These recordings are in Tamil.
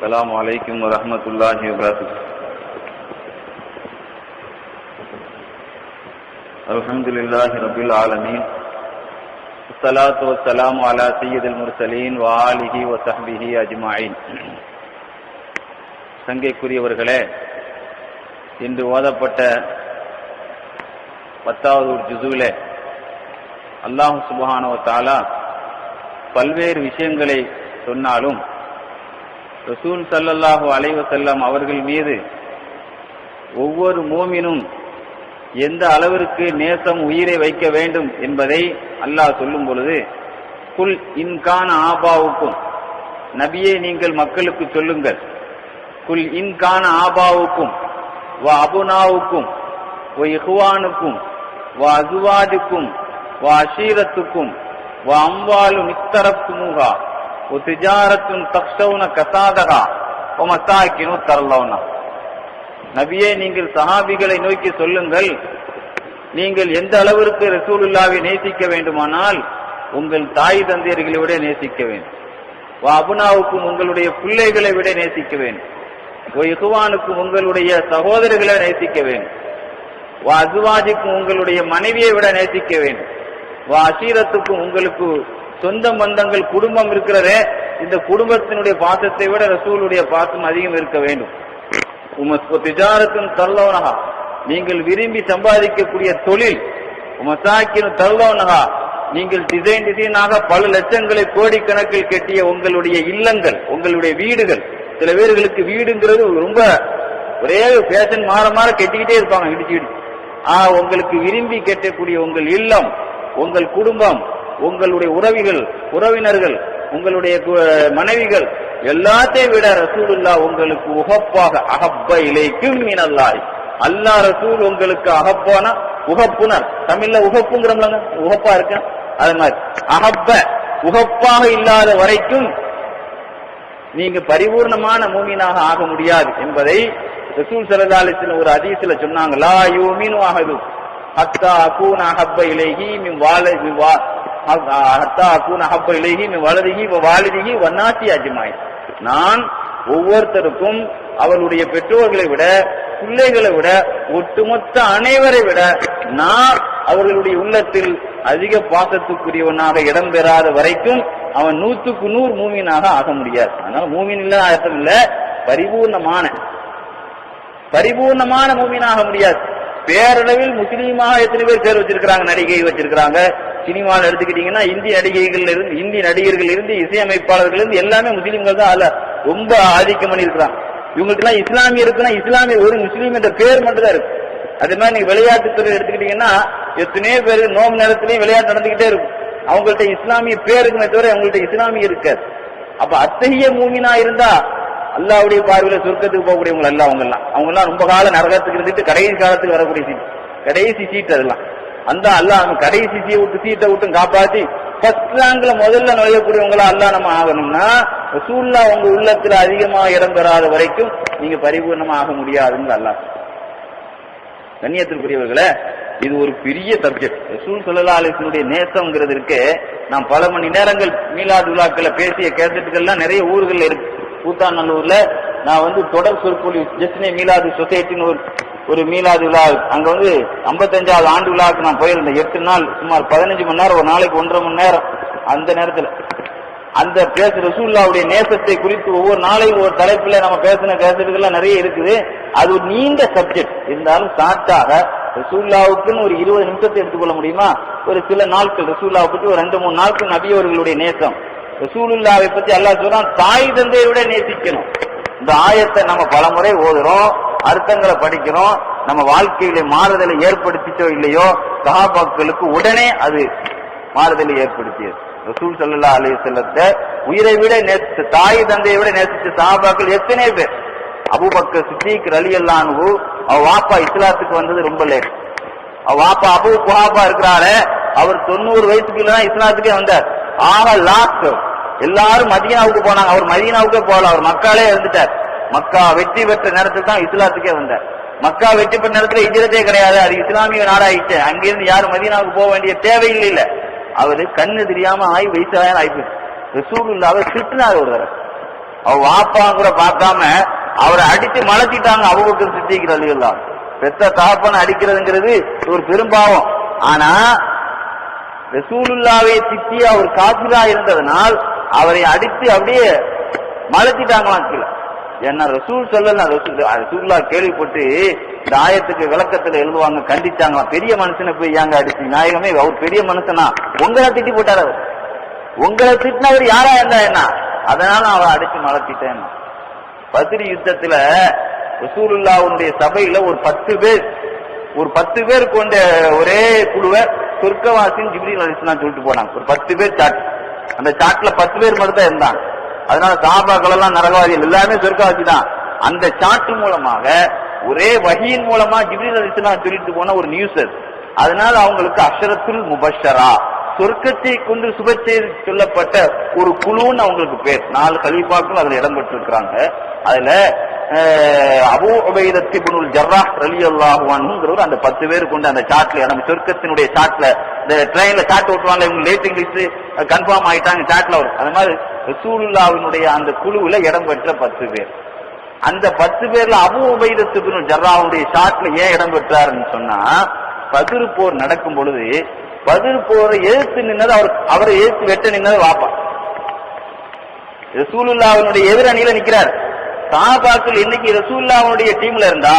السلام عليكم ورحمة الله وبركاته. الحمد لله رب العالمين. الصلاة والسلام على سيد المرسلين وآله وصحبه أجمعين. சங்கைக்குரியவர்களே, இன்று ஓதப்பட்ட 10வது ஜுஸுவிலே அல்லாஹ் சுப்ஹானஹு வ தஆலா பல்வேறு விஷயங்களை சொன்னாலும் ரசூல் ஸல்லல்லாஹு அலைஹி வஸல்லம் அவர்கள் மீது ஒவ்வொரு மூமினும் எந்த அளவிற்கு நேசம் உயிரை வைக்க வேண்டும் என்பதை அல்லாஹ் சொல்லும் பொழுது, குல் இன்கான ஆபாவுக்கும், நபியே நீங்கள் மக்களுக்கு சொல்லுங்கள், குல் இன்கான ஆபாவுக்கும் வ அபுனாவுக்கும் வ இஹ்வானுக்கும் வ அஸ்வாஜுக்கும் வ அஷீரத்துக்கும் வ அம்வாலு இக்தரப்துமுஹா வ திஜாரத்துன் தக்ஷௌன கஸாதஹா வ மசாகினு தர்லௌனா. நபியே நீங்கள் சஹாபிகளை நோக்கி சொல்லுங்கள், நீங்கள் எந்த அளவிற்கு ரசூலுல்லாவை நேசிக்க வேண்டுமானால் உங்கள் தாய் தந்தையர்களை விட நேசிக்க வேண்டும், அபுனாவுக்கும் உங்களுடைய பிள்ளைகளை விட நேசிக்க வேண்டும், இஹ்வானுக்கும் உங்களுடைய சகோதரர்களை நேசிக்க வேண்டும், அஸ்வாஜுக்கும் உங்களுடைய மனைவியை விட நேசிக்க வேண்டும், அஷீரத்துக்கும் உங்களுக்கு சொந்த பந்தங்கள் குடும்பம் இருக்கிறதே, இந்த குடும்பத்தினுடைய பாசத்தை விட ரசூலுடைய பாசம் அதிகம் இருக்க வேண்டும். திஜாரத்தின் தர்லௌனஹா, நீங்கள் விரும்பி சம்பாதிக்கக்கூடிய தொழில், மசாக்கின் தர்லௌனஹா, நீங்கள் டிசைனாக பல லட்சங்களை கோடிக்கணக்கில் கட்டிய உங்களுடைய இல்லங்கள், உங்களுடைய வீடுகள். சில பேர்களுக்கு வீடுங்கிறது ரொம்ப ஒரே பேஷன் மாற மாற கட்டிக்கிட்டே இருப்பாங்க, இடிச்சு இடிச்சு. உங்களுக்கு விரும்பி கட்டக்கூடிய உங்கள் இல்லம், உங்கள் குடும்பம், உங்களுடைய உறவினர்கள், உங்களுடைய மனைவிகள் எல்லாத்தையும் விட ரசூலுல்லாஹ் உங்களுக்கு உகப்பாக, அஹப்ப இலைக்கும் மினல்லாஹ், அல்லாஹ் ரசூல் உங்களுக்கு அகப்பான உகப்புனர். தமிழ்ல உகப்புங்கிறோம்லங்க, உகப்பா இருக்க, அது மாதிரி அஹப்ப உகப்பாக இல்லாத வரைக்கும் நீங்க பரிபூர்ணமான மூமினாக ஆக முடியாது என்பதை ரசூல் ஸல்லல்லாஹு அலைஹி வஸல்லம் ஒரு ஹதீஸ்ல சொன்னாங்க. லா யூமினு அஹது ஹத்தா அகூன அஹப்ப இலைஹி மின் வாலிதி ஹத்தா அகூன அஹப்ப இலைஹி மின் வலதிஹி வ வாலிதிஹி வ நாஸி அஜ்மாயின். நான் ஒவ்வொருத்தருக்கும் அவர்களுடைய பெற்றோர்களை விட, பிள்ளைகளை விட, ஒட்டுமொத்த அனைவரை விட நான் அவர்களுடைய உள்ளத்தில் அதிக பாசத்துக்குரியவனாக இடம்பெறாத வரைக்கும் அவன் 100க்கு 100 மூமினாக ஆக முடியாது. அதனால மூமின் இல்ல அர்த்தம் இல்ல, பரிபூர்ணமான மூமினாக முடியாது. பேரளவில் முஸ்லீமாக எத்தனை பேர் பேர் வச்சிருக்கிறாங்க, நடிகை வச்சிருக்கிறாங்க. சினிமாவில் எடுத்துக்கிட்டீங்கன்னா இந்திய நடிகர்கள் இருந்து இசையமைப்பாளர்கள் இருந்து எல்லாமே முஸ்லீம்கள் தான் அல்ல ரொம்ப ஆதிக்கம் பண்ணி இருக்கிறாங்க. இவங்களுக்கு எல்லாம் இஸ்லாமிய இருக்குன்னா இஸ்லாமிய ஒரு முஸ்லீம் என்ற பேர் மட்டும் தான் இருக்கு. அதே மாதிரி நீங்க விளையாட்டுத்துறை எடுத்துக்கிட்டீங்கன்னா எத்தனையோ பேர் நோம்பு நேரத்திலையும் விளையாட்டு நடந்துகிட்டே இருக்கும், அவங்கள்ட்ட இஸ்லாமிய பேர் இருக்குமே தவிர அவங்கள்ட்ட இஸ்லாமிய இருக்காது. அப்ப அத்தகைய மூமினா இருந்தா அல்லாஹ்வுடைய பார்வையில சொர்க்கத்துக்கு போகக்கூடியவங்க அல்ல. அவங்க எல்லாம் ரொம்ப கால நரகத்துக்கு இருந்துட்டு கடைசி காலத்துக்கு வரக்கூடிய கடைசி சீட். அதெல்லாம் அந்த அல்லாஹ் கடைசி சீட்டை விட்டு காப்பாத்தி ஃபர்ஸ்ட் ரேங்க்ல முதல்ல நுழையக்கூடியவங்களா அல்லாஹ் நம்ம ஆகணும்னா ரசூலுல்லாஹ் உங்க உள்ளத்துல அதிகமாக இடம் பெறாத வரைக்கும் நீங்க பரிபூர்ணமா ஆக முடியாதுன்னு அல்லாஹ். கண்ணியத்திற்குரியவர்களே, இது ஒரு பெரிய சப்ஜெக்ட். ரசூல் ஸல்லல்லாஹு அலைஹி வஸல்லம் நேசம்ங்கிறது இருக்கு. நான் பல மணி நேரங்கள் மீலாது விழாக்களை பேசிய கேசட்டுகள்லாம் நிறைய ஊர்கள் இருக்கு. கூத்தாநல்லூர்ல நான் தொடர் சொற்பொழிவு ஜெஸ்னே மீலாது சொசைட்டின்னு ஒரு மீலாது விழா, அங்க 55வது ஆண்டு விழாவுக்கு நான் போயிருந்தேன். 8 நாள் சுமார் 15 மணி நேரம், ஒரு நாளைக்கு 1.5 மணி நேரம். அந்த நேரத்தில் அந்த ரசூலுல்லாஹ்வுடைய நேசத்தை குறித்து ஒவ்வொரு நாளையும் ஒரு தலைப்புல நம்ம பேசின கேசட்டுகள்லாம் நிறைய இருக்குது. அது ஒரு நீண்ட சப்ஜெக்ட் இருந்தாலும் ஷார்ட்டாக ரசூலுல்லாஹ்வுக்குன்னு ஒரு 20 நிமிஷத்தை எடுத்துக்கொள்ள முடியுமா? ஒரு சில நாட்கள் ரசூலுல்லாஹ் பற்றி ஒரு 2-3 நாட்கள் நபி அவர்களுடைய நேசம். ரசூலுல்லாஹ்வை பற்றி அல்லாஹ் சொல்றான், தாய் தந்தையை விட நேசிக்கணும். இந்த ஆயத்தை நம்ம பல முறை ஓதுறோம், அர்த்தங்களை படிக்கிறோம். நம்ம வாழ்க்கையில மாறுதலை ஏற்படுத்திச்சோ இல்லையோ, சஹாபாக்களுக்கு உடனே அது மாறுதலை ஏற்படுத்தியது. ரசூல் ஸல்லல்லாஹு அலைஹி வஸல்லத்தை உயிரை விட நேசித்த, தாய் தந்தையை விட நேசித்த சஹாபாக்கள் எத்தனை பேர்? அபூபக்கர் சித்திக் ரலியல்லாஹு அன்ஹு, அவ வாப்பா இஸ்லாத்துக்கு வந்தது ரொம்ப லேட். அவ வாப்பா அபூ குஹாபா இருக்கிறாரு, அவர் 90 வயசுக்கு தான் இஸ்லாத்துக்கே வந்தார். ஆக லாஸ்ட் எல்லாரும் மதீனாவுக்கு போனாங்க, அவர் மதீனாவுக்கே போகல, அவர் மக்காலே இருந்துட்டார். மக்கா வெற்றி பெற்ற நேரத்தில் தான் இஸ்லாத்துக்கே வந்தார். மக்கா வெற்றி பெற்ற நேரத்தில் ஹிஜ்ரத்தே கிடையாது, அது இஸ்லாமிய நாடாயிடுச்சு. அங்கிருந்து யாரும் மதீனாவுக்கு போக வேண்டிய தேவையில்லை. இல்ல, அவரு கண்ணு தெரியாம வயசான ஆயிப்போச்சு. ரசூலுல்லாஹ்வை திட்டினார் ஒரு தடவை. அவ வாப்பான் கூட பார்க்காம அவரை அடித்து மலத்திட்டாங்க. அபூபக்கர் சித்திக் ரலியல்லாஹு அன்ஹு. பெத்த தகப்பனை அடிக்கிறதுங்கிறது ஒரு பெரும்பாவம். ஆனா ரசூலுல்லாவை திட்டி அவர் காபிரா இருந்ததனால் அவரை அடித்து அப்படியே மலத்திட்டாங்களாம் கீழே. ஏன்னா ரசூல் சொல்லலாம், ரசூல்லா கேள்விப்பட்டு இந்த ஆயத்துக்கு விளக்கத்துல எழுதுவாங்க, கண்டிச்சாங்களாம். பெரிய மனுஷனை போய் ஏங்க அடிச்சு, நாயகமே அவர் பெரிய மனுஷனா, உங்களை திட்டி போட்டார். அவர் உங்களை திட்டினவர் யாரா இருந்தா என்ன, அதனால அவர் அடிச்சு மலத்திட்டேன். பத்ரி யுத்தத்துல ரசூலுல்லாவுடைய சபையில ஒரு 10 பேர் கொண்ட ஒரே குழுவை சொர்க்கவாசின்னு ஜிப்ரீல் அலைஹிஸ்ஸலாம் சொல்லிட்டு போனாங்க. ஒரு 10 பேர் சாட், அந்த சாட்ல 10 பேர் மட்டும் தான் இருந்தாங்க. அதனால சஹாபாக்கள் எல்லாம் நரகவாதிகள், எல்லாமே சொர்க்கவாசி தான். அந்த சாட்டு மூலமாக ஒரே வஹியின் மூலமா ஜிப்ரீல் அலைஹிஸ்ஸலாம் சொல்லிட்டு போன ஒரு நியூஸ் அது. அதனால அவங்களுக்கு அஷரத்துல் முபஷரா, சொர்க்கத்தை கொண்டு சுபச்செய்தி சொல்லப்பட்ட ஒரு குழுன்னு அவங்களுக்கு பேர். 4 கலீஃபாக்கள் அதுல இடம் பெற்றிருக்கிறாங்க. அதுல அபூ உபைதத் இப்னுல் ஜர்ராஹ் ரலியல்லாஹு அன்ஹுங்கிறவர் அந்த 10 பேர் கொண்டு அந்த சாட்ல, நம்ம சொர்க்கத்தினுடைய சாட்ல, இந்த ட்ரெயின்ல சாட் ஓட்டுவாங்க, இவங்க லேட் இங்கிலீஷ் கன்ஃபார்ம் ஆயிட்டாங்க சாட்ல வரும். அது மாதிரி ரசூலுல்லாஹ்வினுடைய அந்த குழுவுல இடம் பெற்ற 10 பேர். அந்த 10 பேர்ல அபூ உபைதத் இப்னுல் ஜர்ராஹுடைய சாட்ல ஏன் இடம் பெற்றாருன்னு சொன்னா, பத்ர் போர் நடக்கும் பொழுது பத்ர் போரை எதிர்த்து நின்னது அவரை எதிர்த்து வெட்ட நின்னது வாப்பா. ரசூலுல்லாஹ்வினுடைய எதிரணியில நிக்கிறார். சஹாபாக்கள் இன்னைக்கு ரசூலுல்லாஹ்வுடைய டீம்ல இருந்தா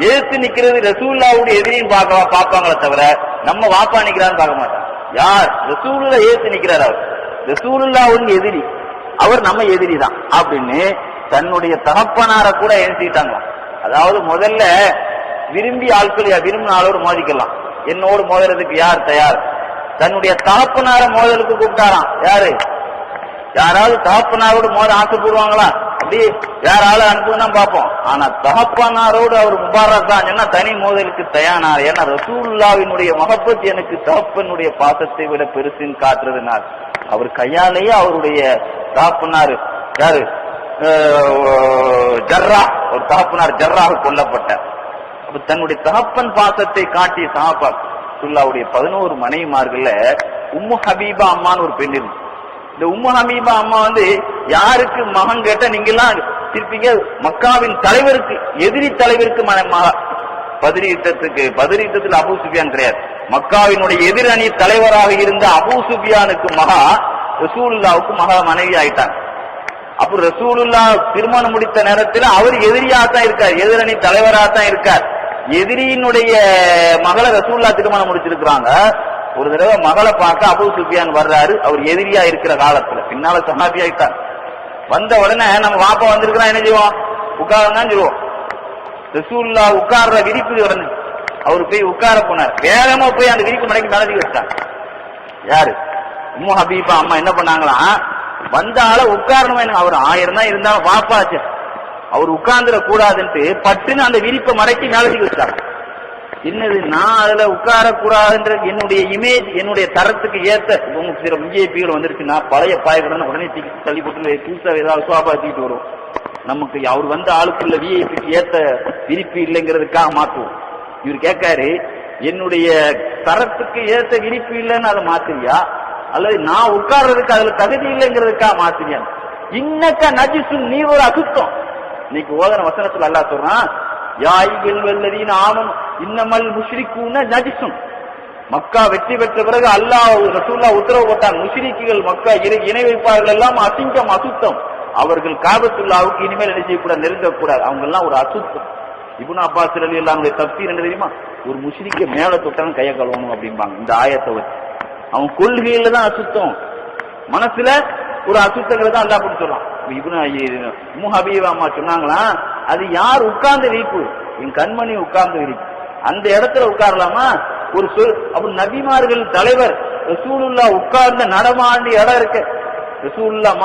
எதிர்த்து நிக்கிறது ரசூலுல்லாஹ்வுடைய எதிரின்னு பாப்பாங்களே தவிர நம்ம வாப்பா நிக்கிறான்னு பார்க்க மாட்டாங்க. யார் ரசூலுல்லாஹ் எதிர்த்து நிக்கிறார், அவர் ரசூலுல்லாஹ்வுடைய எதிரி, அவர் நம்ம எதிரி தான் அப்படின்னு தன்னுடைய தகப்பனார கூட எழுதிட்டாங்க. அதாவது முதல்ல விரும்பி ஆட்கள், விரும்பின ஆளோடு மோதிக்கலாம், என்னோடு மோதுறதுக்கு யார் தயார்? தன்னுடைய தகப்பனார மோதலுக்கு கூப்பிட்டாராம். யாரு? யாராவது தகப்பனாரோடு மோத ஆசைப்படுவாங்களா? அப்படி யாராலும் அனுப்புதான் பார்ப்போம். ஆனா தகப்பனாரோடு அவர் முபாரக் தான் சொன்னா தனி மோதலுக்கு தயானார். ஏன்னா ரசூலுல்லாஹ்வினுடைய மஹப்பத் எனக்கு தகப்பனுடைய பாசத்தை விட பெருசுன்னு காட்டுறதுனால அவர் கையாலேயே அவருடைய தகப்பனார் யாரு, ஜர்ரா, ஒரு தகப்பனார் ஜர்ராஹ் கொல்லப்பட்டார். அப்ப தன்னுடைய தகப்பன் பாசத்தை காட்டிய சஹாபா ரசூலுல்லாஹ்வுடைய 11 மனைவிமார்கள்ல உம்மு ஹபீபா அம்மான்னு ஒரு பெண் இருந்து. இந்த உம்மு ஹபீபா அம்மா யாருக்கு மகன் கேட்ட நீங்க எல்லாம் திருப்பீங்க, மக்காவின் தலைவருக்கு, எதிரி தலைவருக்கு மகா. பத்ர் யுத்தத்தில் அபூ சுஃபியான் கிடையாது, மக்காவினுடைய எதிரணி தலைவராக இருந்த அபூ சுஃபியானுக்கு மகா ரசூலுல்லாஹ்வுக்கு மகா மனைவி ஆயிட்டாங்க. அப்ப ரசூலுல்லாஹ் திருமணம் முடித்த நேரத்தில் அவர் எதிரியாத்தான் இருக்கார், எதிரணி தலைவராகத்தான் இருக்கார். எதிரியினுடைய மகளை ரசூலுல்லாஹ் திருமணம் முடிச்சிருக்கிறாங்க. ஒரு தடவை மகளை பார்க்க அபூ சுஃபியான் வர்றாரு, அவர் எதிரியா இருக்கிற காலத்துல. பின்னால சஹாபி ஆயிட்டார். வந்த உடனே நம்ம வாப்பா வந்திருக்கிறா, என்ன செய்வோம்? உட்காரதான் சொல்லுவோம். ரசூலுல்லாஹ் உட்கார்ற விரிப்பு கிடந்துச்சு, அவரு போய் உட்கார போனார். வேகமா போய் அந்த விரிப்பு மடக்கி நடத்தி வச்சாங்க. யாரு? உம்மு ஹபீபா அம்மா என்ன பண்ணாங்களாம், வந்தால உட்காரணுமா, அவர் 1000 தான் இருந்தாலும் வாப்பாச்சு, அவர் உட்கார்ந்துட கூடாதுன்ட்டு பட்டுன்னு அந்த விரிப்பை மடக்கி நடத்தி வச்சாங்க. என்னது, நான் அதுல உட்கார கூடாதுன்ற என்னுடைய இமேஜ், என்னுடைய தரத்துக்கு ஏத்த சில விஐபிகள் வந்துருச்சுன்னா பழைய பாய்களுடன் உடனே தள்ளி போட்டு புதுசா ஏதாவது சுவாபா தூக்கிட்டு வரும். நமக்கு அவர் வந்து ஆளுக்குள்ள விஐபிக்கு ஏத்த விரிப்பு இல்லைங்கிறதுக்காக மாற்றுவோம். இவர் கேட்காரு, என்னுடைய தரத்துக்கு ஏத்த விரிப்பு இல்லைன்னு அதை மாத்துறியா, அல்லது நான் உட்கார்றதுக்கு அதுல தகுதி இல்லைங்கிறதுக்காக மாத்துறியா? இன்னக்க நஜிசும், நீ ஒரு அசுத்தம். இன்னைக்கு ஓதன வசனத்துல அல்லாஹ் சொல்றான், யாய்கள் வல்லதீன ஆமனு இன்னமல் முஷ்ரிக்கூன நஜிசுன். மக்கா வெற்றி பெற்ற பிறகு அல்லாஹ் ரசூலுல்லாஹ் உத்தரவு போட்டான், முஷ்ரிக்குகள் மக்கா இணை வைப்பார்கள் எல்லாம் அசிங்கம், அசுத்தம். அவர்கள் காபத்துல்லாஹ்வுக்கு இனிமேல் என்ன செய்யக்கூடாது, நெருங்கக்கூடாது, அவங்க எல்லாம் ஒரு அசுத்தம். இப்னு அப்பாஸ் ரலியல்லாஹு அன்ஹு தஃப்சீர் என்ன தெரியுமா, ஒரு முஷ்ரிக்க மேல தொட்டாலும் கையை கழுவணும் அப்படிம்பாங்க. இந்த ஆயத்தை வச்சு அவன் கொள்கையில தான் அசுத்தம், மனசுல ஒரு அசுத்தங்கிறத அல்லாஹ் அப்படி சொல்றான். உம்மு ஹபீபா அம்மா சொன்னாங்களா, அது யார் உட்கார்ந்த விரிப்பு, என் கண்மணி உட்கார்ந்த விரிப்பு, அந்த இடத்துல உட்காரலாமா? ஒரு அப்ப நபிமார்கள் தலைவர் ரசூலுல்லாஹ் உட்கார்ந்த நடமாண்டி இடம் இருக்கு. ரசூலுல்லாஹ்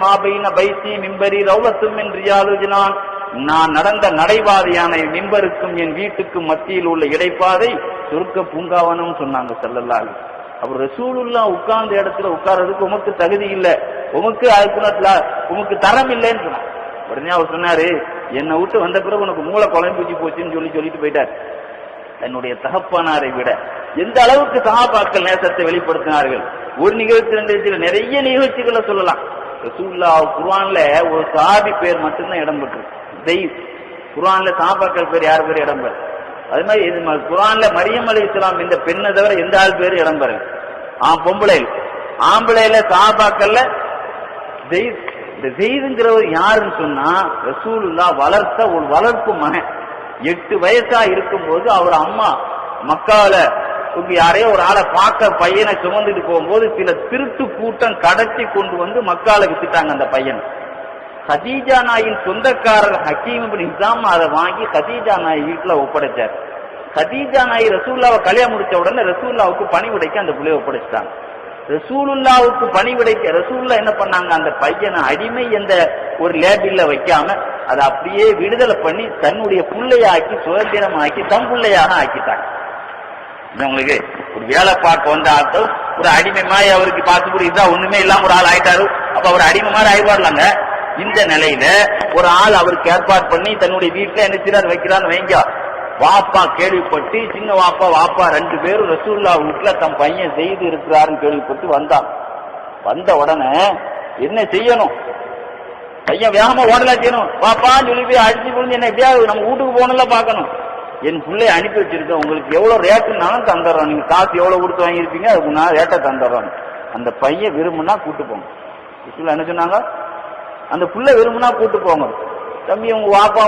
மாபைன பைத்தி மிம்பரி ரௌலத்தும் மின் ரியாதுல் ஜினான், நான் நடந்த நடைபாதையான மிம்பருக்கும் என் வீட்டுக்கும் மத்தியில் உள்ள இடைப்பாதை சொர்க்க பூங்காவனம் சொன்னாங்க ஸல்லல்லாஹு அலைஹி வஸல்லம். அப்ப ரசூலுல்லாஹ் உட்கார்ந்த இடத்துல உட்கார்றதுக்கு உமக்கு தகுதி இல்ல, உமக்கு உமக்கு தரம் இல்லைன்னு சொன்னாங்க. உடனே அவர் சொன்னாரு, என்னை விட்டு வந்த பிறகு உனக்கு மூளை குழம்பு போச்சுன்னு சொல்லிட்டு போயிட்டார். தன்னுடைய தகப்பனாரை விட எந்த அளவுக்கு சஹாபாக்கள் நேசத்தை வெளிப்படுத்தினார்கள். ஒரு நிகழ்ச்சி, 2 நிகழ்ச்சி, நிறைய நிகழ்ச்சிகளை சொல்லலாம். ரசூலுல்லாஹ் குர்ஆன்ல ஒரு சஹாபி பேர் மட்டும்தான் இடம் பெற்றிருக்கு. ஸெயித். குர்ஆன்ல சஹாபாக்கள் பேர் யார் பேர் இடம் பெற? அது மாதிரி இது குர்ஆன்ல மரியம் அலைஹிஸ்ஸலாம் இந்த பெண்ணை தவிர எந்த ஆள் பேரு இடம் பெற? பொம்பளையில். ஆம்பளையில சஹாபாக்கள்ல ஸெயித். இந்த ஸெயித்ங்கிறவர் யாருன்னு சொன்னா ரசூலுல்லாஹ் வளர்த்த ஒரு வளர்ப்பு மகன். 8 வயசா இருக்கும்போது அவர் அம்மா மக்கால யாரையோ ஒரு ஆளை பார்க்க பையனை சுமந்துட்டு போகும்போது சில திருட்டு கூட்டம் கடத்தி கொண்டு வந்து மக்கால வித்துட்டாங்க அந்த பையனை. கதீஜா நாயின் சொந்தக்காரர் ஹக்கீம் இப்னு ஹிஸாம் அதை வாங்கி கதீஜா நாய் வீட்டுல ஒப்படைச்சார். கதீஜா நாய் ரசூலுல்லாஹ்வை கல்யாணம் முடிச்ச உடனே ரசூலுல்லாஹ்வுக்கு பணிவிடைக்கு அந்த பிள்ளைய ஒப்படைச்சிட்டாங்க. ரசூலுல்லாஹ்வுக்கு பணிவிடைக்க ரசூலுல்லாஹ் என்ன பண்ணாங்க, அந்த பையனை அடிமை என்ற ஒரு லேபிள்ல வைக்காம அதை அப்படியே விடுதலை பண்ணி தன்னுடைய பிள்ளையாக்கி சுதந்திரமாக்கி தம் பிள்ளையாக ஆக்கிட்டாங்க. உங்களுக்கு ஒரு வேலை பார்க்க வந்த ஆட்கள் ஒரு அடிமை மாதிரி அவருக்கு பார்த்து இதுதான் ஒண்ணுமே இல்லாம ஒரு ஆள் ஆயிட்டாரு, அப்ப அவர் அடிமை மாதிரி ஆயிடுவார்லாங்க. இந்த நிலையில ஒரு ஆள் அவருக்கு ஏற்பாடு பண்ணி தன்னுடைய வீட்டுல என்ன செய்யறாரு வைக்கிறான்னு வைங்க. வாப்பா கேள்விப்பட்டு சின்ன வாப்பா 2 பேரும் ரசூலுல்லாஹ் வீட்டுல தம் பையன் செய்து இருக்கிறாருன்னு கேள்விப்பட்டு வந்தான். வந்த உடனே என்ன செய்யணும், பையன் வேகமா ஓடலாம் செய்யணும். வாப்பான்னு சொல்லி போய் அடிச்சு புரிஞ்சு என்ன எப்படியாவது நம்ம வீட்டுக்கு போகணும்ல பார்க்கணும். என் பிள்ளைய அனுப்பி வச்சிருக்கேன், உங்களுக்கு எவ்வளவு ரேட்டுனாலும் தந்துடுறோம், நீங்க காசு எவ்வளவு கொடுத்து வாங்கியிருப்பீங்க அதுக்கு நான் ரேட்டை தந்துடுறோம். அந்த பையன் விரும்புனா கூட்டு போங்க. என்ன சொன்னாங்க, அந்த புள்ள விரும்புனா கூட்டு போங்க. தம்பி உங்க வாப்பா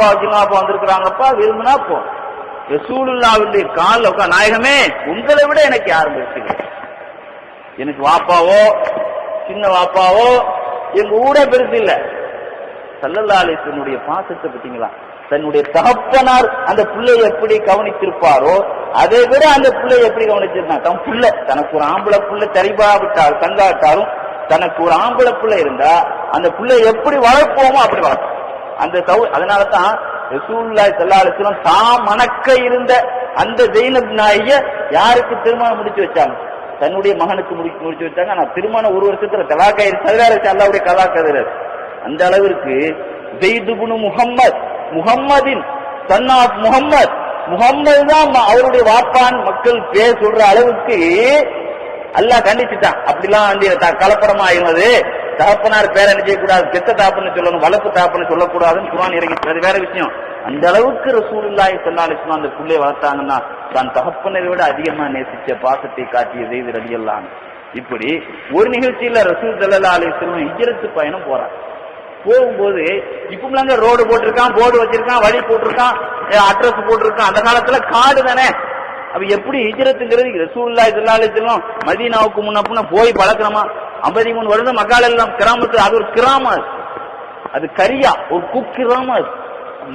வச்சுங்க வாப்பா வந்திருக்கிறாங்கப்பா, விரும்புனா போ. ரசூலுல்லாஹ்வுடைய கால்ல உட்கார், நாயகமே உங்களை விட எனக்கு யாரும் பேசுங்க, எனக்கு வாப்பாவோ சின்ன வாப்பாவோ எங்க ஊரே பெருசு இல்ல. ஸல்லல்லாஹு அலைஹி வஸல்லம் பாசத்தை பத்தீங்களா, தன்னுடைய தகப்பனார் அந்த பிள்ளையை எப்படி கவனித்திருப்பாரோ அதை விட அந்த பிள்ளையை எப்படி கவனிச்சிருந்தாங்க. தன் பிள்ளை தனக்கு ஒரு ஆம்பளை பிள்ளை தெரிபா விட்டால் தங்காட்டாலும் தனக்கு ஒரு ஆம்பளை பிள்ளை இருந்தா அந்த பிள்ளை எப்படி வளர்ப்போமோ அப்படி வளர்ப்போம். அந்த அதனாலதான் ரசூலுல்லாஹி ஸல்லல்லாஹு அலைஹி வஸல்லம் தாம் மணக்க இருந்த அந்த ஜெய்னப் நாயிய யாருக்கு திருமணம் முடிச்சு வச்சாங்க, தன்னுடைய மகனுக்கு முடிச்சு வச்சாங்க. ஆனா திருமணம் 1 வருஷத்துல தலாக்காயிருச்சு. அல்லாவுடைய கலாக்கதிரர். அந்த அளவிற்கு ஸெயித் இப்னு முஹம்மதின் சன் ஆஃப் முஹம்மது தான் அவருடைய வாப்பான் மக்கள் பேர் சொல்ற அளவுக்கு அல்லாஹ் கண்டிச்சுட்டான். அப்படிலாம் கலப்படமா ஆயிருந்தது. தகப்பனார் பேரை நினைக்கக்கூடாது, பெத்த தாப்பன்னு சொல்லணும், வளர்ப்பு தாப்பன்னு சொல்லக்கூடாதுன்னு குர்ஆன் இறங்கிச்சு. அது வேற விஷயம். அந்த அளவுக்கு ரசூலுல்லாஹி ஸல்லல்லாஹு அலைஹி வஸல்லம் அந்த பிள்ளையை வளர்த்தாங்கன்னா தான் தகப்பனை விட அதிகமா நேசிச்ச பாசத்தை காட்டிய ஸெயித் ரலியல்லாஹு அன்ஹு. இப்படி ஒரு நிகழ்ச்சியில ரசூல் ஸல்லல்லாஹு அலைஹி வஸல்லம் ஹிஜ்ரத் பயணம் போறாங்க. போகும்போது இப்ப ரோடு போட்டிருக்கான், போர்டு வச்சிருக்கான், வழி போட்டிருக்கான், அட்ரஸ் போட்டிருக்கான். அந்த காலத்துல காடு தானே. அப்ப எப்படி ஹிஜ்ரத்துங்கிறது ரசூலுல்லாஹி ஸல்லல்லாஹு அலைஹி வஸல்லம் மதீனாவுக்கு முன்ன போய் பழக்கணுமா? 53 வருடம் மக்கால எல்லாம் கிராமத்து, அது ஒரு கிராமம், அது கரியா ஒரு குக்கிராமம்.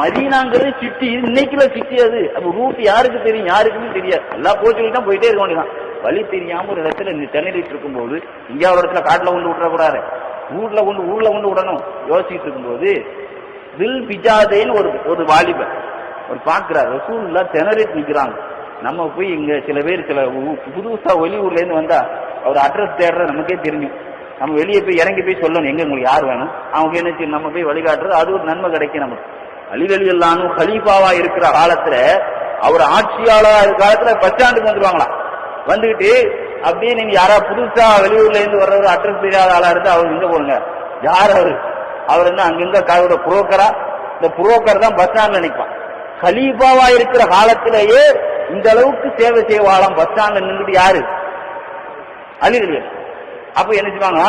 மதீனாங்கிறது சிட்டி, இன்னைக்குள்ள சிட்டி. அது ரூட் யாருக்கு தெரியும், யாருக்குமே தெரியாது. எல்லா கோச்சிலும் தான் போயிட்டே இருக்க வேண்டியதான். வழி தெரியாம ஒரு இடத்துல திணறிட்டு இருக்கும்போது இங்க ஒரு இடத்துல காட்டுல கொண்டு விட்டுறக்கூடாது, ஊர்ல கொண்டு விடணும் யோசிச்சுட்டு இருக்கும்போது வில் பிஜாதேன்னு ஒரு வாலிபர் ஒரு பாக்குறாரு. ரசூலுல்லாஹ் திணறிட்டு நிக்கிறாங்க. நம்ம போய் இங்க சில பேர் புதுசா வெளியூர்ல இருந்து வந்தா அவர் அட்ரஸ் தேடுற நமக்கே தெரியும். நம்ம வெளியே போய் இறங்கி போய் சொல்லணும் எங்க உங்களுக்கு யார் வேணும், அவங்க என்ன நம்ம போய் வழிகாட்டுறது, அது ஒரு நன்மை கிடைக்கும் நமக்கு. அலி ரலியல்லாஹு அன்ஹு கலீஃபாவா இருக்கிற காலத்துல, அவர் ஆட்சியாளரா இருக்கிற காலத்துல பஸ் ஸ்டாண்டுக்கு வந்துருவாங்களாம். வந்துகிட்டு அப்படியே நீங்க யாரா புதுசா வெளியூர்ல இருந்து வர்றது அட்ரஸ் தெரியாத ஆளா இருந்தா அவர் இங்க போடுங்க. யார் அவர் என்ன அங்கிருந்த காயோட புரோக்கரா, இந்த புரோக்கர் தான் பஸ் ஸ்டாண்ட்ல நிற்பான். கலீஃபாவா இருக்கிற காலத்திலேயே இந்த அளவுக்கு சேவை செய்வாளாம் பஸ் ஸ்டாண்ட்ல நின்றுட்டு யாரு, அலி ரலியல்லாஹு. அப்ப என்ன செய்வாங்க,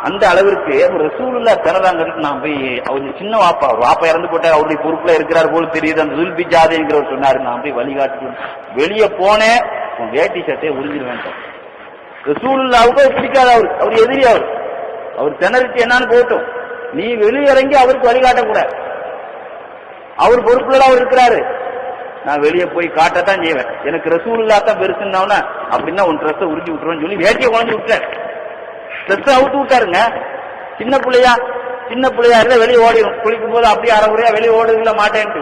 அந்த அளவிற்கு ரசூலுல்லாஹ் திறதாங்கிறதுக்கு நான் போய் அவர் சின்ன வாப்பா இறந்து போட்ட அவருடைய பொறுப்புல இருக்கிறார் போல தெரியுது, அந்த வில் பிஜாதேங்கிறவர் சொன்னாரு. நான் போய் வழிகாட்டு வெளியே போனேன், வேட்டி சட்டையை உறிஞ்சிருவேன். ரசூலுல்லாஹ்வுக்கு பிடிக்காத அவர் எதிரி, அவர் திணறிட்டு என்னன்னு போட்டும், நீ வெளியிறங்கி அவருக்கு வழிகாட்டக்கூடாது, அவர் பொறுப்புல அவர் இருக்கிறாரு. நான் வெளியே போய் காட்டத்தான் செய்வேன், எனக்கு ரசூலுல்லாஹ் தான் பெருசுன்னா அப்படின்னா உன் ட்ரெஸ்ஸை உறிஞ்சி விட்டுருவேன்னு சொல்லி வேட்டியை குழந்தை விட்டார். ட்ரெஸ்ஸை அவுத்து விட்டாருங்க. சின்ன பிள்ளையா இருந்தா வெளியே ஓடிடும், குளிக்கும் போது அப்படியே அரைகுறையா வெளியே ஓடுறதுல மாட்டேன்ட்டு.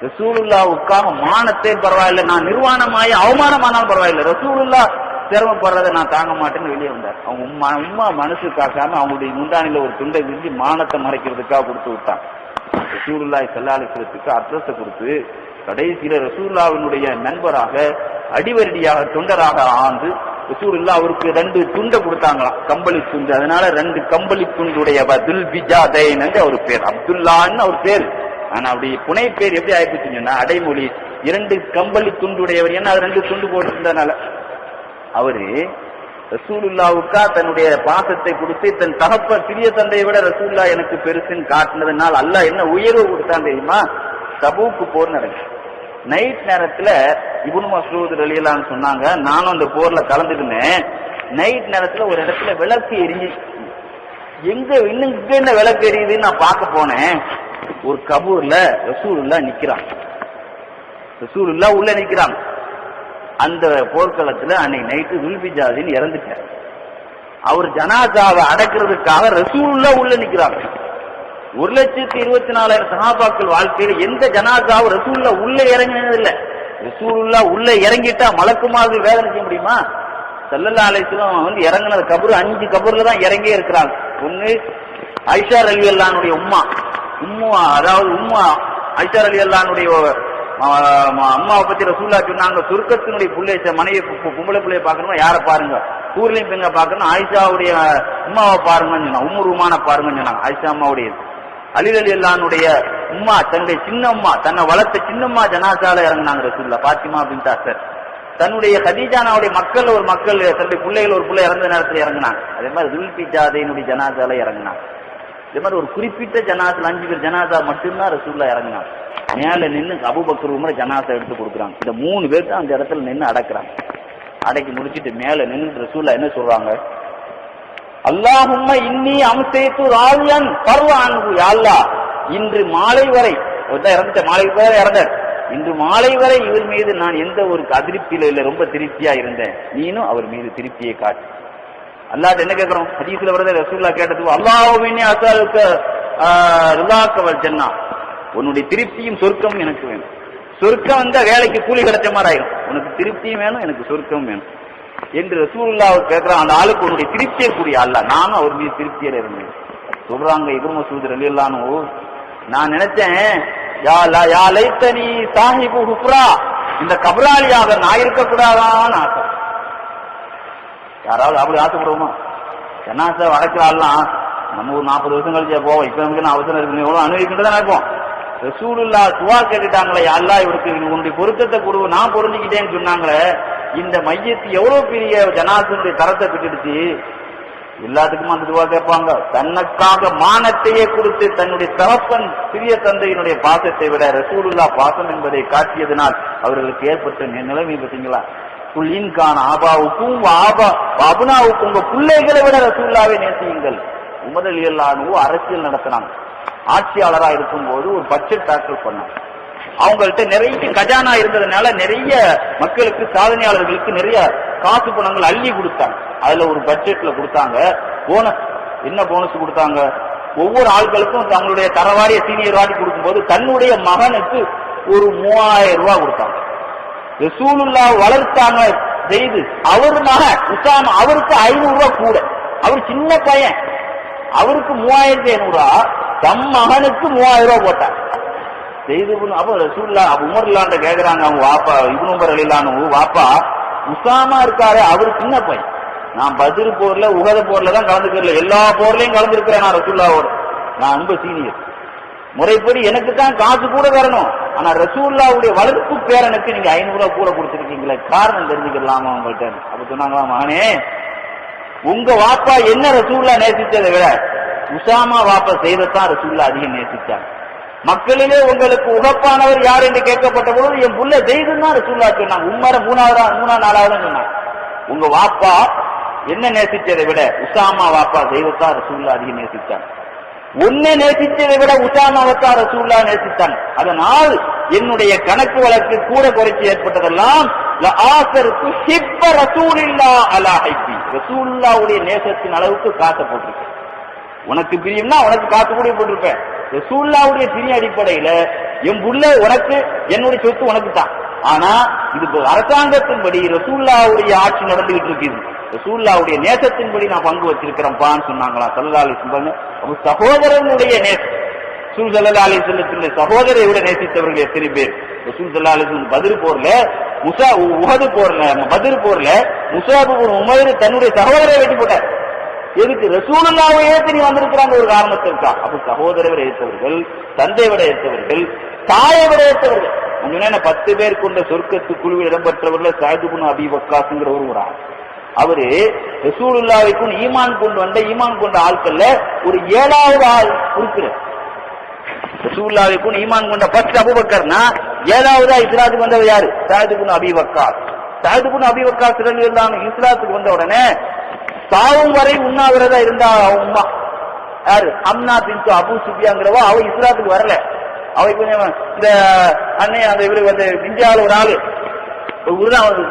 ரசூலுல்லாஹ்வுக்காக மானத்தே பரவாயில்லை, நான் நிர்வாணமாயி அவமானமானாலும் பரவாயில்லை, ரசூலுல்லாஹ் சிரமப்படுறதை நான் தாங்க மாட்டேன்னு வெளியே வந்தார். அவங்க உம்மா மனசு காக்காம அவங்களுடைய முந்தானில ஒரு துண்டை விரிஞ்சு மானத்தை மறைக்கிறதுக்காக கொடுத்து விட்டான். ரசூலுல்லாஹி ஸல்லல்லாஹு அலைஹி வஸல்லத்துக்கு அட்ரஸை கொடுத்து கடைசியில ரசூலுல்லாஹ்வினுடைய நண்பராக அடிவரடியாக தொண்டராக ஆண்டு ரசூலுல்லாஹ் அவருக்கு 2 துண்டை கொடுத்தாங்களாம், கம்பளி துண்டு. அதனால 2 கம்பளி துண்டுடைய துல் பிஜாதைன் அவர் பேர், அப்துல்லான்னு அவர் பேர். ஆனா அப்படி புனை பேர் எப்படி ஆயிடுச்சுன்னா அடைமொழி 2 கம்பளி துண்டுடையவர். ஏன்னா அது 2 துண்டு போட்டிருந்தனால அவரு ரசூலுல்லாவுக்கா தன்னுடைய பாசத்தை கொடுத்து தன் தகப்ப சிறிய தந்தையை விட ரசூலுல்லா எனக்கு பெருசுன்னு காட்டினதுனால அல்லாஹ் என்ன உயர்வு கொடுத்தான் தெரியுமா? தபூக்கு போர் நடக்கு. நைட் நேரத்துல இப்னு மஸ்ஊத் ரலியல்லாஹு அன்ஹு சொன்னாங்க, நானும் அந்த போர்ல கலந்துருந்தேன். நைட் நேரத்துல ஒரு இடத்துல விளக்கு எரிஞ்சு, எங்க இன்னும் இங்க என்ன விளக்கு எரியுதுன்னு நான் பார்க்க போனேன். ஒரு கபூர்ல ரசூலுல்லாஹ் நிக்கிறான். ரசூலுல்லாஹ் உள்ள நிக்கிறாங்க. அந்த போர்க்களத்துல அன்னைக்கு நைட்டு துல்பிஜாதின்னு இறந்துட்டார். அவர் ஜனாசாவை அடக்கிறதுக்காக ரசூலுல்லாஹ் உள்ள நிக்கிறாங்க. 1,24,000 சஹாபாக்கள் வாழ்க்கையில எந்த ஜனாசாவும் ரசூலுல்லாஹ் உள்ள இறங்கினது இல்ல. ரசூலுல்லாஹ் உள்ள இறங்கிட்டா மலக்குமார்கள் வேலை செய்ய முடியுமா? ஸல்லல்லாஹு அலைஹி வஸல்லம் வந்து இறங்கினது கபர் 5 கபர்ல தான் இறங்கியே இருக்கிறாங்க. ஒண்ணு ஆயிஷா ரலியல்லாஹுடைய உம்மா ஆயிஷா ரலியல்லாஹுடைய அம்மாவை பத்தி ரசூலுல்லாஹ் சொன்னாங்க, சொர்க்கத்தினுடைய புள்ளைய மனைவி பொம்பளை பிள்ளைய பாக்கணும்னா யாரை பாருங்க, ஊர்லயும் பெண்ணை பாக்கணும் ஆயிஷாவுடைய உம்மாவை பாருங்கன்னு சொன்னாங்க, உம்மு ருமானை பாருங்கன்னு சொன்னாங்க. ஆயிஷா அம்மாவுடைய அலி ரலியல்லாஹுடைய உம்மா, தன்னுடைய சின்னம்மா, தன்னை வளர்த்த சின்னம்மா ஜனாசால இறங்கினாங்க ரசூலுல்லாஹ். பாத்திமா பின்த் அஸ்ஸர் தன்னுடைய கதீஜானாவுடைய ஒரு மக்கள் தன்னுடைய பிள்ளைகள் ஒரு பிள்ளை இறந்த நேரத்தில் இறங்கினாங்க. அதே மாதிரி துல்பிஜாதையினுடைய ஜனாசால இறங்கினாங்க. இதே மாதிரி ஒரு குறிப்பிட்ட ஜனாசால 5 பேர் ஜனாசா மட்டும்தான் ரசூலுல்லாஹ் இறங்கினாங்க. மேல நின்று அபூபக்கர் உமர் ஜனாசா எடுத்து கொடுக்குறாங்க. இந்த 3 பேர் தான் அந்த இடத்துல நின்று அடக்குறாங்க. அடக்கி முடிச்சிட்டு மேல நின்று ரசூலுல்லாஹ் என்ன சொல்றாங்க? அல்லாஹும்ம இன்னி அம்சைத்து ராவியன் பர்வான்ஹு, யா அல்லாஹ் இன்று மாலை வரை இறந்தார், இன்று மாலை வரை இவர் மீது நான் எந்த ஒரு அதிருப்தியில இல்ல, ரொம்ப திருப்தியா இருந்தேன், நீனும் அவர் மீது திருப்தியை காட்டு. அல்லாஹ் என்ன கேட்கிறோம்? ஹதீஸ்ல வருது ரசூலுல்லாஹ் கேட்டது, அல்லாஹுவின்னி அஸ்அலுக ரிலாக வல் ஜன்னா, உன்னுடைய திருப்தியும் சொர்க்கமும் எனக்கு வேணும். சொர்க்கம் வந்தா வேலைக்கு கூலி கிடைச்ச மாதிரி ஆயிரும், உனக்கு திருப்தியும் வேணும் எனக்கு சொர்க்கமும் வேணும் என்று ரசூலுல்லாஹ் கேட்கிறான். அந்த ஆளுக்கு உன்னுடைய திருப்தியை கூடிய அல்லாஹ், நானும் அவர் மீது திருப்தியில இருந்தேன் சொல்றாங்க. இப்னு மஸ்ஊத் ரலியல்லாஹு அன்ஹு, நான் நினைச்சேன் யா லைத்தனி சாஹிபு ஹுஃப்ரா, இந்த கபராளியாக நான் இருக்கக்கூடாதான்னு ஆசை. யாராவது அப்படி ஆசைப்படுவோமா? ஜனாசா வடக்கிறாள்லாம் நம்ம ஒரு 40 வருஷம் கழிச்சா போவோம், இப்ப நமக்கு அவசரம் இருக்கு, எவ்வளவு அனுபவிக்கின்றதான் நினைப்போம். ரசூலுல்லாஹ் துஆ கேட்டுட்டாங்களே, யா அல்லாஹ் இவருக்கு உன்னுடைய பொருத்தத்தை கொடு, நான் பொருந்திக்கிட்டேன்னு சொன்னாங்களே, இந்த மையத்து எவ்வளவு பெரிய ஜனாசனுடைய தரத்தை பெற்றுடுச்சு. எல்லாத்துக்கும் அந்த துவா கேட்பாங்க. தன்னுக்காக மானத்தையே கொடுத்து தன்னுடைய தகப்பன் சிறிய தந்தையினுடைய பாசத்தை விட ரசூலுல்லாஹ் பாசம் என்பதை காட்டியதனால் அவர்களுக்கு ஏற்பட்ட நிலைமை பார்த்தீங்களா? புல்லின்கான ஆபாவுக்கும் அபுனாவுக்கும் உங்க பிள்ளைகளை விட ரசூலுல்லாஹ்வை நேசியுங்கள். உமர் ரலியல்லாஹு அன்ஹு அரசியல் நடத்தினாங்க. ஆட்சியாளராக இருக்கும்போது ஒரு பட்ஜெட் தாக்கல் பண்ணாங்க. அவங்கள்ட்ட நிறைய கஜானா இருந்ததுனால நிறைய மக்களுக்கு, சாதனையாளர்களுக்கு நிறைய காசு பணங்கள் அள்ளி கொடுத்தாங்க. அதுல ஒரு பட்ஜெட்ல கொடுத்தாங்க போனஸ். என்ன போனஸ் கொடுத்தாங்க? ஒவ்வொரு ஆட்களுக்கும் தங்களுடைய தரவாரிய சீனியர் வாடி கொடுக்கும்போது தன்னுடைய மகனுக்கு ஒரு 3000 ரூபாய் கொடுத்தாங்க. ரசூலுல்லாஹ் வளர்த்தாங்க செய்து அவர் மகன் உசாமா, அவருக்கு 500 ரூபாய் கூட. அவர் சின்ன பையன், அவருக்கு 3500 தம் மகனுக்கு 3000 ரூபாய் போட்டார். அப்ப ரசூலுல்லாஹ் உமர்லாண்ட கேக்குறாங்க, அவங்க வாப்பா இப்னு உமர் ரலியல்லாஹு அன்ஹு, வாப்பா உசாமா இருக்காரு, அவரு சின்ன பையன், நான் பத்ர் போர்ல உஹது போர்ல தான் கலந்துக்கல, எல்லா போர்லயும் கலந்துருக்கிறேன் நான் ரசூலுல்லாஹோட, நான் ரொம்ப சீனியர், முறைப்படி எனக்கு தான் காசு கூட வரணும், ஆனா ரசூலுல்லாஹ்வுடைய வளர்ப்பு பேரனுக்கு நீங்க 500 ரூபாய் கூட கொடுத்துருக்கீங்களே, காரணம் தெரிஞ்சுக்கலாமா உங்கள்கிட்ட? அப்ப சொன்னாங்களா, மகனே உங்க வாப்பா என்ன ரசூலுல்லாஹ் நேசிச்சதை விட உசாமா வாப்பா செய்தத்தான் ரசூலுல்லாஹ் அதிகம் நேசிச்சாங்க. மக்களிலே உங்களுக்கு உகப்பானவர் யார் என்று கேட்கப்பட்ட பொழுது என் புள்ள செய்துன்னு தான் ரசூலுல்லாஹ் சொன்னாங்க. உம்மர 3ஆவது 4ஆவது சொன்னாங்க. உங்க வாப்பா என்ன நேசிச்சதை விட உசாமா வாப்பா செய்தத்தான் ரசூலுல்லாஹ் அதிகம் நேசிச்சாங்க. உன்னை நேசிச்சதை விட உசாமாவத்தான் ரசூலுல்லாஹ் நேசித்தாங்க. அதனால் என்னுடைய கணக்கு வழக்கு கூட குறைச்சி ஏற்பட்டதெல்லாம் ரசூலுல்லாஹ்வுடைய நேசத்தின் அளவுக்கு காசை போட்டிருக்கேன். உனக்கு பிரியம்னா உனக்கு காசு கூட போட்டிருப்பேன். ரசூலுல்லாஹ்வுடைய பிரிய அடிப்படையில என் புள்ள உனக்கு, என்னுடைய சொத்து உனக்கு தான். ஆனா இது அரசாங்கத்தின்படி ரசூலுல்லாஹ்வுடைய ஆட்சி நடந்துகிட்டு இருக்குது, ரசூலுல்லாஹ்வுடைய நேசத்தின்படி நான் பங்கு வச்சிருக்கிறேன்பான்னு சொன்னாங்களா ஸல்லல்லாஹு அலைஹி வஸல்லம். அப்ப சகோதரனுடைய நேசம், ரசூல் ஸல்லல்லாஹு அலைஹி வஸல்லத்துடைய சகோதரை விட நேசித்தவர்கள் எத்தனை பேர்? ரசூல் ஸல்லல்லாஹு அலைஹி வஸல்லம் பத்ர் போர்ல உஹது போர்ல, பத்ர் போர்ல முஸாப் இப்னு உமைர் தன்னுடைய சகோதரரை வெட்டி போட்டார். எதுக்கு? ரசூலுல்லாஹ்வை ஏத்து நீ வந்திருக்கிறாங்க ஒரு காரணத்திற்கா. அப்ப சகோதரரை விட ஏற்றவர்கள், தந்தை விட ஏற்றவர்கள், தாயை விட ஏற்றவர்கள். 10 பேர் கொண்ட சொர்க்கத்து குழுவில் இடம்பெற்றவர்கள் சஅத் இப்னு அபீ வக்காஸ்ங்கிற ஒரு ஆள். அவரு ரசூலுல்லாஹ்வுக்கு ஈமான் கொண்ட ஆட்கள்ல ஒரு 7வது ஆள் இருக்கிறார். ரசூலுல்லாஹ்வுக்கு ஈமான் கொண்ட ஃபர்ஸ்ட் அபூபக்கர்னா 7வதா இஸ்லாத்துக்கு வந்தவர் யாரு? சஅத் இப்னு அபீ வக்காஸ். சஅத் இப்னு அபீ வக்காஸ் ரலியல்லாஹு அன்ஹு இஸ்லாத்துக்கு வந்த உடனே சாவும் வரை உண்ணாவிரதா இருந்தா உம்மா யாரு? அம்னா பின்து அபூ சுஃபியாங்கிறவ. அவ இஸ்லாத்துக்கு வரல. அவை கொஞ்சம் இந்த அன்னை அந்த இவரு வந்து இந்தியாவில் ஒரு ஆளு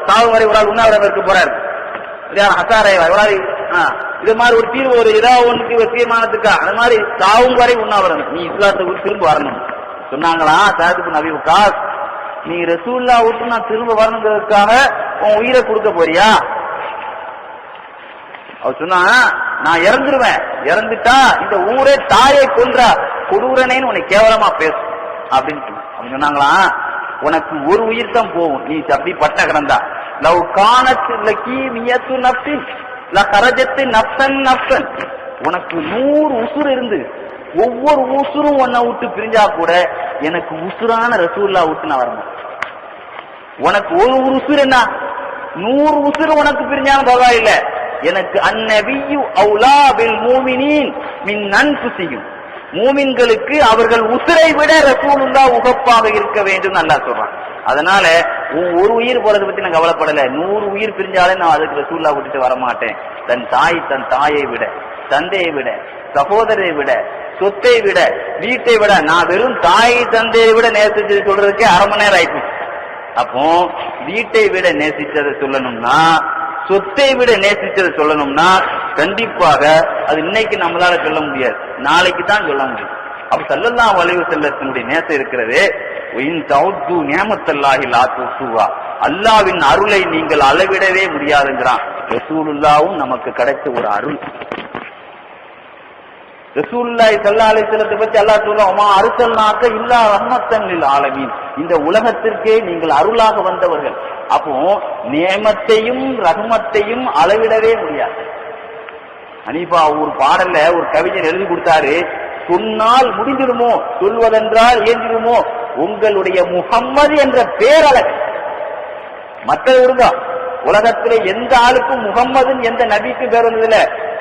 சாவும் வரை ஒரு ஆள் உண்ணாவிரதம் இருக்க போறாரு. ஹசாரை இது மாதிரி ஒரு தீர்வு, ஒரு ஏதாவது ஒன்றுக்கு ஒரு தீர்மானத்துக்கா அந்த மாதிரி சாவும் வரை உண்ணாவிரதம், நீ இஸ்லாத்துக்கு திரும்ப வரணும் சொன்னாங்களா சஅத் இப்னு அபீ வக்காஸ். நீ ரசூலுல்லாஹ் விட்டு நான் திரும்ப வரணுங்கிறதுக்காக உன் உயிரை கொடுக்க போறியா? அவர் சொன்னா நான் இறந்துருவேன், இறந்துட்டா இந்த ஊரே தாயை கொன்ற கொடூரனேன்னு உன்னை கேவலமா பேசு அப்படின்னு சொன்னாங்களா. உனக்கு ஒரு உயிர் தான் போகும், நீ அப்படி பட்ட கிடந்தா. லவ் கானத் லகி மியத்து நஃப்ஸின் லகரஜத் நஃப்ஸன் நஃப்ஸன். உனக்கு 100 உசுர் இருந்து ஒவ்வொரு உசுரும் உன்னை விட்டு பிரிஞ்சா கூட எனக்கு உசுரான ரசூலுல்லாஹ் விட்டு நான் வரணும். உனக்கு ஒரு உசுர் என்ன 100 உசுர் உனக்கு பிரிஞ்சாலும் பரவாயில்லை, எனக்கு அந்நபியு அவுலா பில் மூமினீன் மின் அன்ஃபுஸிஹிம். மூமின்களுக்கு அவர்கள் உசுரை விட ரசூலுல்லாஹ் உகப்பாக இருக்க வேண்டும் அல்லாஹ் சொல்றான். அதனால ஒரு உயிர் போறதை பத்தி நான் கவலைப்படல. 100 உயிர் பிரிஞ்சாலே நான் அதுக்கு ரசூலுல்லாஹ் விட்டுட்டு வரமாட்டேன். தன் தாயை விட, தந்தையை விட, சகோதரை விட, சொத்தை விட, வீட்டை விட, நான் வெறும் தாயை தந்தையை விட நேசிச்சு சொல்றதுக்கே 1/2 மணி நேரம் ஆயிடுச்சு. அப்போ வீட்டை விட நேசிச்சதை சொல்லணும்னா, சொத்தை விட நேசிச்சதை சொல்லணும்னா கண்டிப்பாக அது இன்னைக்கு நம்மளால சொல்ல முடியாது, நாளைக்கு தான் சொல்ல முடியும். அப்ப ஸல்லல்லாஹு அலைஹி வஸல்லத்தினுடைய நேசம் இருக்கிறது. இன் தௌது நிஅமத்தல்லாஹி லா துஸுவா. அல்லாஹ்வின் அருளை நீங்கள் அளவிடவே முடியாதுங்கறான். ரசூலுல்லாஹ்வும் நமக்கு கிடைச்ச ஒரு அருள். ரசூலுல்லாஹி ஸல்லல்லாஹு அலைஹி வஸல்லத்தை பத்தி அல்லாஹ் சொல்றான், "வமா அர்ஸல்னாக இல்லா ரஹ்மத்தன் லில் ஆலமீன்." இந்த உலகத்திற்கே நீங்கள் அருளாக வந்தவர்கள். அப்போ நியமத்தையும் ரஹ்மத்தையும் அளவிடவே முடியாது. ஹனீஃபா ஒரு பாடல்ல ஒரு கவிஞர் எழுதி கொடுத்தாரு, சொன்னால் முடிஞ்சிடுமோ, சொல்வதென்றால் ஏந்திடுமோ உங்களுடைய முஹம்மது என்ற பேரழகு. மற்றது விடுங்க, உலகத்திலே எந்த ஆளுக்கும் முகம்மதுன்னு எந்த நபிக்கும் பேர் வந்ததில்ல.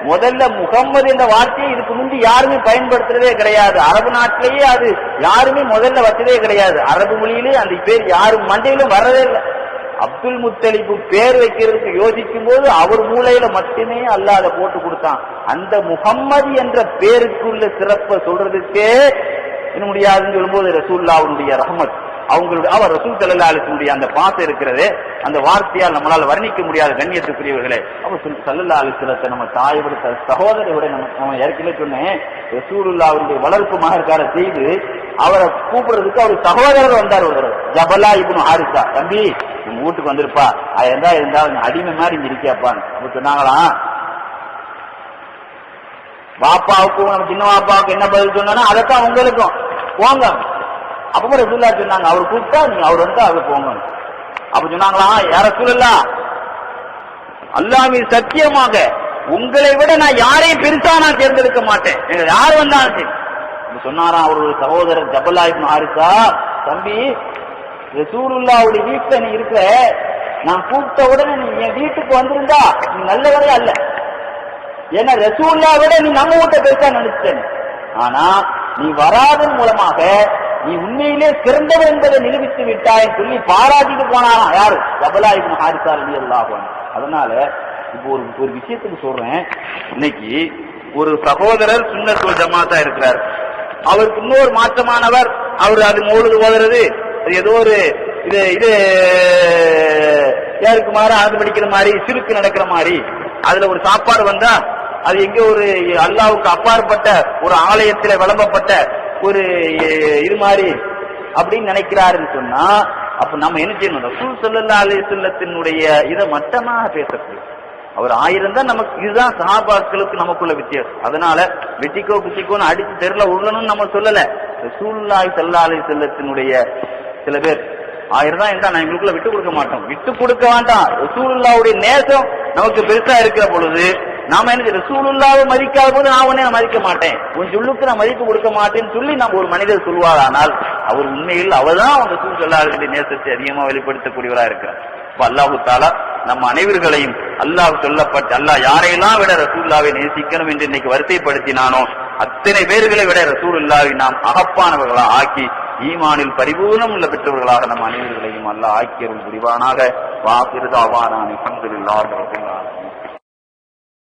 முதல்ல முகம்மது என்ற வார்த்தையை இதுக்கு முந்தி யாருமே பயன்படுத்துறதே கிடையாது. அரபு நாட்டிலேயே அது யாருமே முதல்ல வச்சதே கிடையாது. அரபு மொழியிலே அந்த பேர் யாரும் மண்டையிலும் வரதே இல்லை. அப்துல் முத்தலிபு பேர் வைக்கிறதுக்கு யோசிக்கும் போது அவர் மூளையில மட்டுமே அல்லாஹ் அதை போட்டு கொடுத்தான். அந்த முகம்மது என்ற பேருக்குள்ள சிறப்பை சொல்றதுக்கே என்ன முடியாதுன்னு சொல்லும்போது ரசூலுல்லாஹ்வுடைய ரஹ்மத், அவங்களுடைய அவர் ரசூல் ஸல்லல்லாஹு அலைஹி வஸல்லம் அந்த பாசம் இருக்கிறது, அந்த வார்த்தையால் நம்மளால வர்ணிக்க முடியாத கண்ணியத்துக்குரியவர்களே. அவர் ஸல்லல்லாஹு அலைஹி வஸல்லம் நம்ம தாயை விட சகோதரை விட நம்ம ஏற்கனவே சொன்னேன், ரசூலுல்லாஹ்வுடைய வளர்ப்பு மகர்கார செய்து அவரை கூப்பிடுறதுக்கு அவர் சகோதரர் வந்தார். ஒரு ஜபலா இப்னு ஹாரிஸா, தம்பி உங்க வீட்டுக்கு வந்திருப்பா, இருந்தா அடிமை மாதிரி இங்க இருக்கியாப்பான்னு அப்ப சொன்னாங்களா. பாப்பாவுக்கும் நம்ம சின்ன பாப்பாவுக்கு என்ன பதில் சொன்னா அதைத்தான் உங்களுக்கும் போங்க. அப்ப ரசூலுல்லாஹ் சொன்னாங்க, அவர் கூப்பிட்டா நீங்க அவர் வந்து அவர் போங்க. அப்ப சொன்னாங்களா, யார ரசூலுல்லாஹ் அல்லாஹ்வின் சத்தியமாக உங்களை விட நான் யாரையும் பெருசா நான் தேர்ந்தெடுக்க மாட்டேன், நீங்க யார் வந்தாலும் சரி. சொன்னாரா அவருடைய சகோதரர் ஜபலா இப்னு ஹாரிஸா, தம்பி ரசூலுல்லாஹ்வுடைய வீட்டுல நீ இருக்கிற, நான் கூப்பிட்ட உடனே நீ என் வீட்டுக்கு வந்திருந்தா நீ நல்லவரே அல்ல. ஏன்னா ரசூலுல்லாஹ் விட நீ நம்ம வீட்டை பெருசா நினைச்சேன். ஆனா நீ வராதன் மூலமாக நீ உண்மையிலே சிறந்தவர் என்பதை நிரூபித்து விட்டாய் சொல்லி பாராட்டிட்டு போனாராம். யாரு? ஜபலா இப்னு ஹாரிஸா ரலியல்லாஹு அன்ஹு. அதனால இப்போ ஒரு விஷயத்துக்கு சொல்றேன். இன்னைக்கு ஒரு சகோதரர் சுன்னத் வல் ஜமாத்தா இருக்கிறார், அவருக்கு இன்னொரு மாற்றமானவர், அவர் அது மௌலிது ஓதுறது, ஏதோ ஒரு இது யாருக்கு மாற ஆண்டு படிக்கிற மாதிரி, சிறுக்கு நடக்கிற மாதிரி, அதுல ஒரு சாப்பாடு வந்தா அது எங்க ஒரு அல்லாஹ்வுக்கு அப்பாற்பட்ட ஒரு ஆலயத்துல விளம்பப்பட்ட ஒரு இது மாதிரி அப்படின்னு நினைக்கிறாருன்னு சொன்னா, அப்ப நம்ம என்ன செய்யணும்? ரசூல் ஸல்லல்லாஹு அலைஹி வஸல்லத்தினுடைய இதை மட்டமாக பேசக்கூடாது. அவர் 1000 தான் நமக்கு, இதுதான் சஹாபாக்களுக்கு நமக்குள்ள வித்தியாசம். அதனால வெட்டிக்கோ குத்திக்கோன்னு அடிச்சு தெருல உள்ளணும்னு நம்ம சொல்லல. ரசூலுல்லாஹி ஸல்லல்லாஹு அலைஹி வஸல்லத்தினுடைய சில பேர் 1000 தான் இருந்தா நான் எங்களுக்குள்ள விட்டு கொடுக்க மாட்டோம். விட்டு கொடுக்க வேண்டாம். ரசூலுல்லாஹ்வுடைய நேசம் நமக்கு பெருசா இருக்கிற பொழுது நாம என்ன ரசூலுல்லாஹ்வை மதிக்காத போது நான் உன்னை மதிக்க மாட்டேன், உன் சொல்லுக்கு நான் மதிப்பு கொடுக்க மாட்டேன்னு சொல்லி நம்ம ஒரு மனிதர் சொல்வாரானால் அவர் உண்மையில் அவர்தான் ரசூல் ஸல்லல்லாஹு அலைஹி வஸல்லம் நேசத்தை அதிகமா வெளிப்படுத்தக்கூடியவரா இருக்கிறார். அல்லாஹு தஆலா நம்ம அனைவர்களையும் அல்லாஹ் யாரையெல்லாம் விட ரசூலுல்லாஹ்வை நேசிக்கணும் என்று இன்னைக்கு வரிசைப்படுத்தினானோ அத்தனை பேர்களை விட ரசூலுல்லாஹ்வை நாம் அகப்பானவர்களா ஆக்கி ஈமானில் பரிபூர்ணம் உள்ள பெற்றவர்களாக நம் அனைவர்களையும் அல்லாஹ் ஆக்கியருள் புரிவானாக. வாகிரு தாவானா அல்ஹம்துலில்லாஹி ரப்பில் ஆலமீன்.